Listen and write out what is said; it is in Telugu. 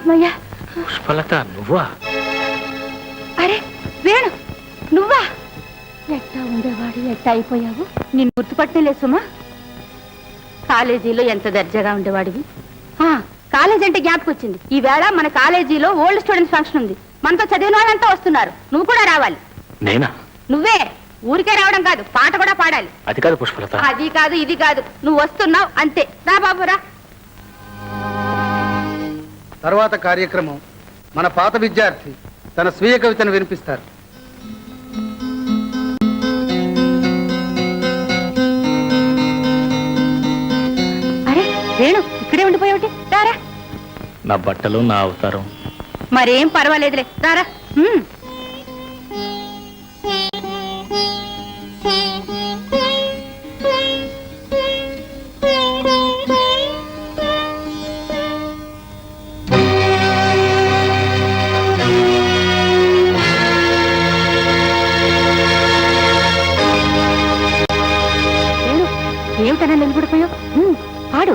అమ్మయ్యా. పుష్పలత నువ్వా? అరే వేణు నువ్వా? ఎట్టా ఉండేవాడు ఎట్టా అయిపోయావు? నేను గుర్తుపట్టలేదు సుమా. కాలేజీలో ఎంత దర్జాగా ఉండేవాడివి. కాలేజీ అంటే జ్ఞాపకం వచ్చింది. ఈవేళ మన కాలేజీలో ఓల్డ్ స్టూడెంట్స్ ఫంక్షన్ ఉంది. మనతో చదివిన వాళ్ళంతా వస్తున్నారు. నువ్వు కూడా రావాలి. నేనా? నువ్వే. ఊరికే రావడం కాదు, పాట కూడా పాడాలి. అది కాదు పుష్పలత. అది కాదు ఇది కాదు, నువ్వు వస్తున్నావు అంతే. రా బాబురా. తర్వాత కార్యక్రమం మన పాత విద్యార్థి తన స్వీయ కవితను వినిపిస్తారు. అరే వేణు ఇక్కడే ఉండిపోయావుటి. రారా. నా బట్టలు నా అవతారం. మరేం పర్వాలేదులే, రారా. ఏమిటన్నా నిలబడిపోయావు? పాడు.